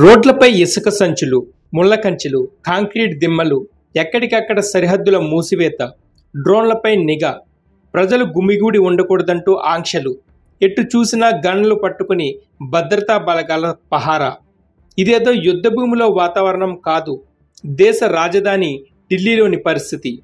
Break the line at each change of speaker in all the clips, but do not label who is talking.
రోడ్లపై ఇసుక సంచులు, ముళ్ల కంచెలు, కాంక్రీట్ దిమ్మలు, ఎక్కడికక్కడ సరిహద్దుల మూసివేత, డ్రోన్లపై నిఘా, ప్రజలు గుమిగూడి ఉండకూడదంటూ ఆంక్షలు, ఎటు చూసినా గన్లు పట్టుకుని భద్రతా బలగాల పహారా. ఇదేదో యుద్ధభూమిలో వాతావరణం కాదు, దేశ రాజధాని ఢిల్లీలోని పరిస్థితి.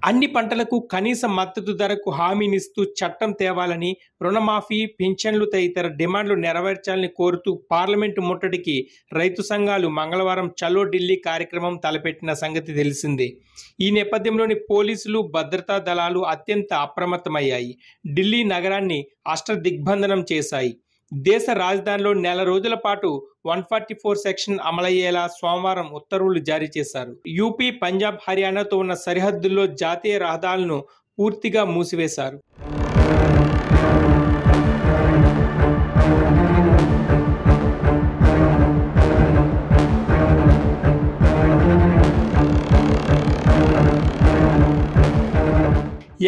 అన్ని పంటలకు కనీస మద్దతు ధరకు హామీనిస్తూ చట్టం తేవాలని, రుణమాఫీ, పింఛన్లు తదితర డిమాండ్లు నెరవేర్చాలని కోరుతూ పార్లమెంటు ముట్టడికి రైతు సంఘాలు మంగళవారం చలో ఢిల్లీ కార్యక్రమం తలపెట్టిన సంగతి తెలిసిందే. ఈ నేపథ్యంలోని పోలీసులు, భద్రతా దళాలు అత్యంత అప్రమత్తమయ్యాయి. ఢిల్లీ నగరాన్ని అష్టదిగ్బంధనం చేశాయి. దేశ రాజధానిలో నెల రోజుల పాటు 144 సెక్షన్ అమలయ్యేలా సోమవారం ఉత్తర్వులు జారీ చేశారు. యూపీ, పంజాబ్, హర్యానాతో ఉన్న సరిహద్దుల్లో జాతీయ రహదారులను పూర్తిగా మూసివేశారు.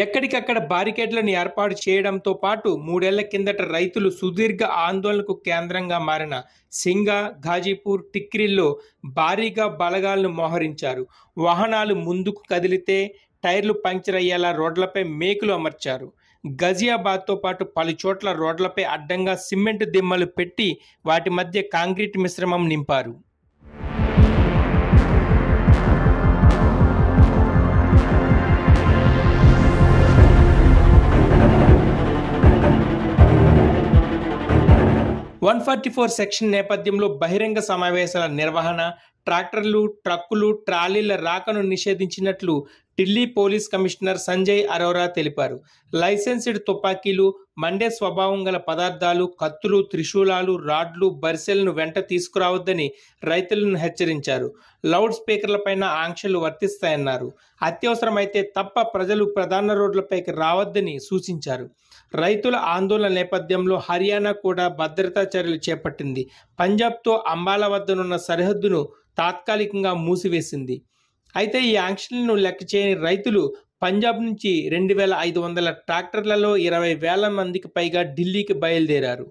ఎక్కడికక్కడ బారికేడ్లను ఏర్పాటు చేయడంతో పాటు 3 ఏళ్ల కిందట రైతులు సుదీర్ఘ ఆందోళనకు కేంద్రంగా మారిన సింగా, ఘాజీపూర్, టిక్రీల్లో భారీగా బలగాలను మోహరించారు. వాహనాలు ముందుకు కదిలితే టైర్లు పంక్చర్ అయ్యేలా రోడ్లపై మేకులు అమర్చారు. గజియాబాద్తో పాటు పలు చోట్ల రోడ్లపై అడ్డంగా సిమెంట్ దిమ్మలు పెట్టి వాటి మధ్య కాంక్రీట్ మిశ్రమం నింపారు. సెక్షన్ నేపథ్యంలో బహిరంగ సమావేశాల నిర్వహణ, ట్రాక్టర్లు, ట్రక్కులు, ట్రాలీల రాకను నిషేధించినట్లు ఢిల్లీ పోలీస్ కమిషనర్ సంజయ్ అరోరా తెలిపారు. లైసెన్స్డ్ తుపాకీలు, మండే స్వభావం గల పదార్థాలు, కత్తులు, త్రిశూలాలు, రాడ్లు, బరిసెలను వెంట తీసుకురావద్దని రైతులను హెచ్చరించారు. లౌడ్ స్పీకర్లపైన ఆంక్షలు వర్తిస్తాయన్నారు. అత్యవసరమైతే తప్ప ప్రజలు ప్రధాన రోడ్లపైకి రావద్దని సూచించారు. రైతుల ఆందోళన నేపథ్యంలో హర్యానా కూడా భద్రతా చర్యలు చేపట్టింది. పంజాబ్తో అంబాలా వద్దనున్న సరిహద్దును తాత్కాలికంగా మూసివేసింది. అయితే ఈ ఆంక్షలను లెక్క చేయని రైతులు పంజాబ్ నుంచి 2500 ట్రాక్టర్లలో 20,000 మందికి పైగా ఢిల్లీకి బయలుదేరారు.